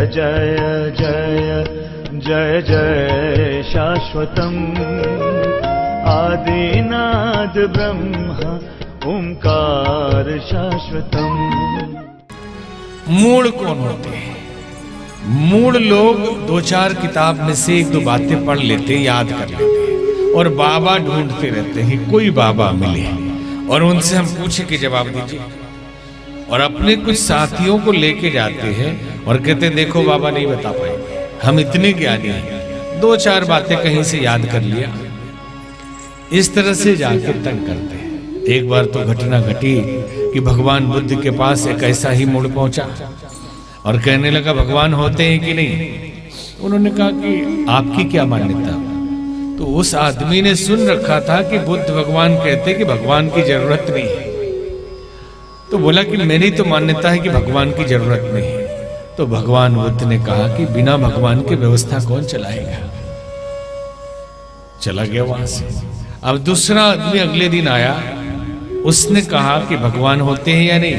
जय जय जय जय शाश्वतम् आदिनाद ब्रह्म ओंकार शाश्वतम्। मूढ़ कौन होते हैं? मूढ़ लोग दो चार किताब में से एक दो बातें पढ़ लेते, याद कर लेते और बाबा ढूंढते रहते हैं, कोई बाबा मिले और उनसे हम पूछे कि जवाब दीजिए। और अपने कुछ साथियों को लेके जाते हैं और कहते देखो बाबा नहीं बता पाएंगे, हम इतने ज्ञानी हैं, दो चार बातें कहीं से याद कर लिया। इस तरह से जाके तंग करते हैं। एक बार तो घटना घटी कि भगवान बुद्ध के पास एक ऐसा ही मूढ़ पहुंचा और कहने लगा भगवान होते हैं कि नहीं। उन्होंने कहा कि आपकी क्या मान्यता। तो उस आदमी ने सुन रखा था कि बुद्ध भगवान कहते कि भगवान की जरूरत नहीं है। तो बोला कि मेरी तो मान्यता है कि भगवान की जरूरत नहीं है। तो भगवान बुद्ध ने कहा कि बिना भगवान की व्यवस्था कौन चलाएगा। चला गया वहां से। अब दूसरा आदमी अगले दिन आया, उसने कहा कि भगवान होते हैं या नहीं।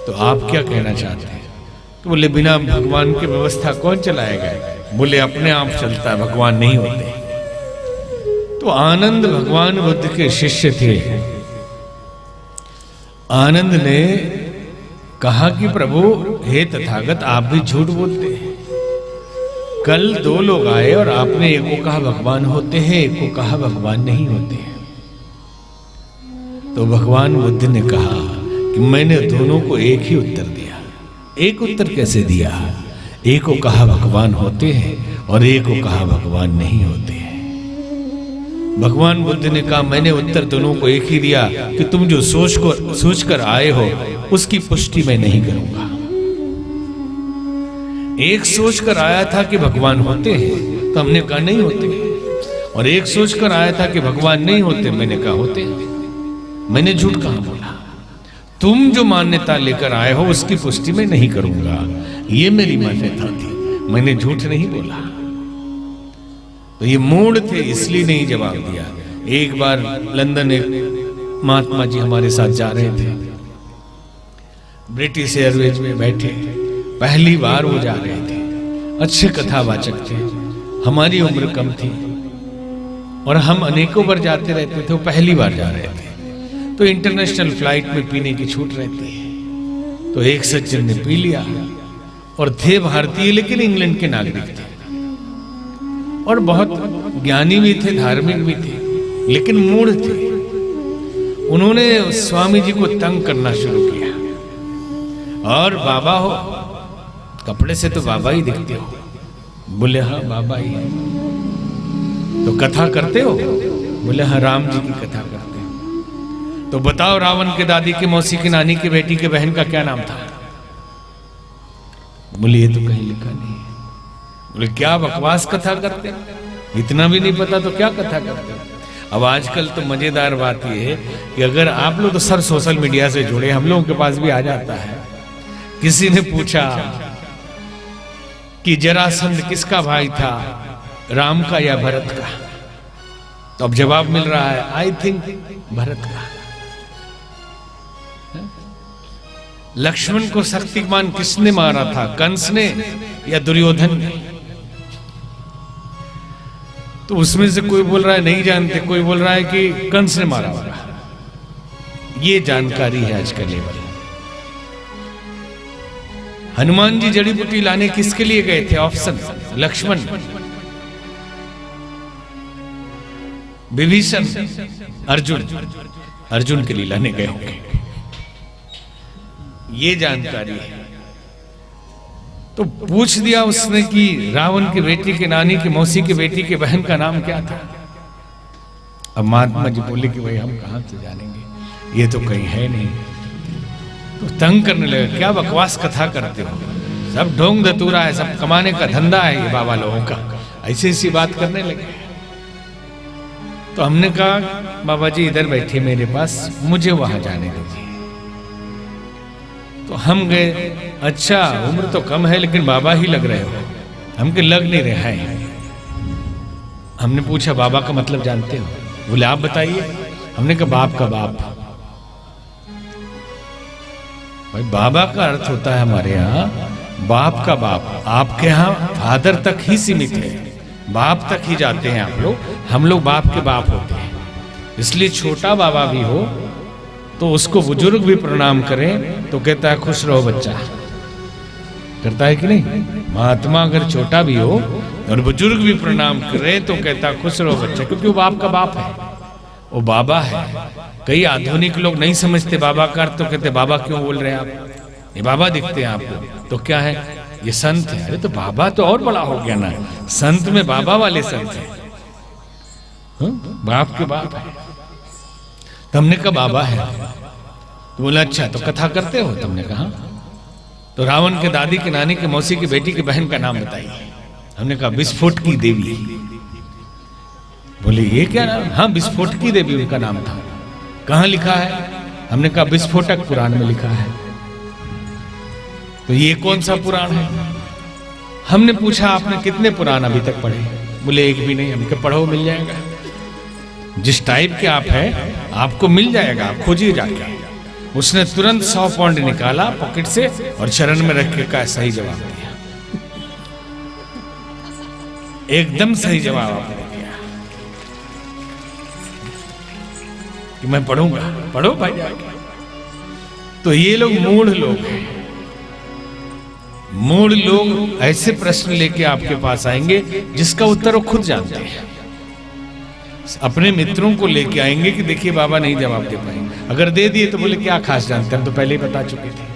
तो आप क्या कहना चाहते हैं? तो बोले बिना भगवान की व्यवस्था कौन चलाएगा। बोले अपने आप चलता है, भगवान नहीं होते। तो आनंद भगवान बुद्ध के शिष्य थे। आनंद ने कहा कि प्रभु हे तथागत आप भी झूठ बोलते हैं। कल दो लोग आए और आपने एक को कहा भगवान होते हैं, एक को कहा भगवान नहीं होते हैं। तो भगवान बुद्ध ने कहा कि मैंने दोनों को एक ही उत्तर दिया। एक उत्तर कैसे दिया? एक को कहा भगवान होते हैं और एक को कहा भगवान नहीं होते हैं। भगवान बुद्ध ने कहा मैंने उत्तर दोनों को एक ही दिया कि तुम जो सोच कर आए हो उसकी पुष्टि मैं नहीं करूंगा। एक सोच कर आया था कि भगवान होते हैं, तो हमने कहा नहीं होते। और एक सोच कर आया था कि भगवान नहीं होते, मैंने कहा होते हैं। मैंने झूठ कहां बोला? तुम जो मान्यता लेकर आए हो उसकी पुष्टि मैं नहीं करूंगा, ये मेरी मान्यता थी, मैंने झूठ नहीं बोला। तो ये मूढ़ थे, इसलिए नहीं जवाब दिया। एक बार लंदन एक महात्मा जी हमारे साथ जा रहे थे, ब्रिटिश एयरवेज में बैठे, पहली बार वो जा रहे थे। अच्छे कथावाचक थे, हमारी उम्र कम थी और हम अनेकों बार जाते रहते थे, वो पहली बार जा रहे थे। तो इंटरनेशनल फ्लाइट में पीने की छूट रहती है। तो एक सज्जन ने पी लिया और थे भारतीय लेकिन इंग्लैंड के नागरिक थे और बहुत ज्ञानी भी थे, धार्मिक भी थे, लेकिन मूढ़ थे। उन्होंने स्वामी जी को तंग करना शुरू किया। और बाबा हो, कपड़े से तो बाबा ही दिखते हो। बोले हाँ बाबा ही है। तो कथा करते हो? बोले हाँ राम जी की कथा करते हो। तो बताओ रावण के दादी के मौसी की नानी की बेटी के बहन का क्या नाम था? बोले ये तो कहीं लिखा नहीं है। बोले क्या बकवास कथा करते हैं, इतना भी नहीं पता तो क्या कथा करते हैं। अब आजकल तो मजेदार बात यह है कि अगर आप लोग तो सर सोशल मीडिया से जुड़े, हम लोगों के पास भी आ जाता है। किसी ने पूछा कि जरासंध किसका भाई था, राम का या भरत का? तो अब जवाब मिल रहा है आई थिंक भरत का। लक्ष्मण को शक्तिमान किसने मारा था, कंस ने या दुर्योधन ने? तो उसमें से कोई बोल रहा है नहीं जानते, कोई बोल रहा है कि कंस ने मारा होगा। ये जानकारी है आज का लेवल। हनुमान जी जड़ी बूटी लाने किसके लिए गए थे? ऑप्शन लक्ष्मण, विभीषण, अर्जुन। अर्जुन के लिए लाने गए होंगे, ये जानकारी है। तो पूछ दिया उसने कि रावण की बेटी के नानी की मौसी की बेटी के बहन का नाम क्या था? अब महात्मा जी बोले कि भाई हम कहां से जानेंगे, ये तो कहीं है नहीं। तो तंग करने लगे, क्या बकवास कथा करते हो, सब ढोंग धतूरा है, सब कमाने का धंधा है ये बाबा लोगों का। ऐसी ऐसी बात करने लगे। तो हमने कहा बाबा जी इधर बैठे मेरे पास, मुझे वहां जाने दीजिए। तो हम गए। अच्छा उम्र तो कम है लेकिन बाबा ही लग रहे हो। हमके लग नहीं रहा है। हमने पूछा बाबा का मतलब जानते हो? बोले आप बताइए। हमने कहा बाप का बाप। भाई बाबा का अर्थ होता है हमारे यहाँ बाप का बाप, आपके यहाँ फादर तक ही सीमित है, बाप तक ही जाते हैं आप लोग, हम लोग बाप के बाप होते हैं। इसलिए छोटा बाबा भी हो तो उसको बुजुर्ग भी प्रणाम करें तो कहता है खुश रहो बच्चा, करता है कि नहीं? महात्मा अगर छोटा भी हो और बुजुर्ग भी प्रणाम करे तो कहता है खुश रहो बच्चा, क्योंकि वो बाप का बाप है, वो बाबा है। कई आधुनिक लोग नहीं समझते बाबा का अर्थ, तो कहते बाबा क्यों बोल रहे हैं आप, ये बाबा दिखते हैं आपको, तो क्या है ये संत है। अरे तो बाबा तो और बड़ा हो गया ना, संत में बाबा वाले संत है, बाप के बाप है। तो हमने कहा बाबा है, तो बोला अच्छा तो कथा करते हो? तुमने कहा तो रावण के दादी के नानी के मौसी की बेटी की बहन का नाम बताइए। हमने कहा विस्फोट की देवी। बोले ये क्या नाम? हाँ विस्फोट की देवी उनका नाम था। कहाँ लिखा है? हमने कहा विस्फोटक पुराण में लिखा है। तो ये कौन सा पुराण है? हमने पूछा आपने कितने पुराण अभी तक पढ़े? बोले एक भी नहीं। हमने कहा पढ़ो मिल जाएगा, जिस टाइप के आप हैं आपको मिल जाएगा, आप खोजिए जाके। उसने तुरंत 100 पौंड निकाला पॉकेट से और चरण में रख के कहा सही जवाब दिया, एकदम सही जवाब आपने दिया कि मैं पढ़ूंगा। पढ़ो भाई जाके। तो ये लोग मूढ़ लोग हैं। मूढ़ लोग ऐसे प्रश्न लेके आपके पास आएंगे जिसका उत्तर वो खुद जानते हैं। अपने मित्रों को लेके आएंगे कि देखिए बाबा नहीं जवाब दे पाएंगे, अगर दे दिए तो बोले क्या खास जानते हैं, तो पहले ही बता चुके थे।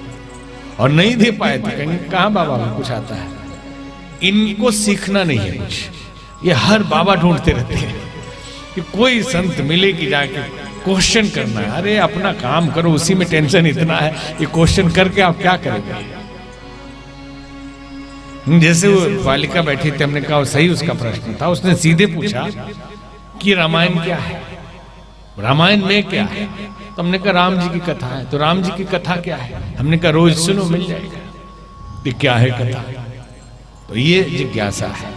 और नहीं दे पाए तो कहेंगे कहां बाबा में कुछ आता है। इनको सीखना नहीं है कुछ, ये हर बाबा ढूंढते रहते हैं कि कोई संत मिले कि जाके क्वेश्चन करना है। अरे अपना काम करो, उसी में टेंशन इतना है, ये क्वेश्चन करके आप क्या करेंगे? जैसे वो बालिका बैठी थी, हमने कहा सही उसका प्रश्न था, उसने सीधे पूछा कि रामायण क्या है, रामायण में क्या है? तो हमने कहा राम जी की कथा है। तो राम जी की कथा क्या है? हमने कहा रोज सुनो मिल जाएगा। ये क्या है कथा? तो ये जिज्ञासा है।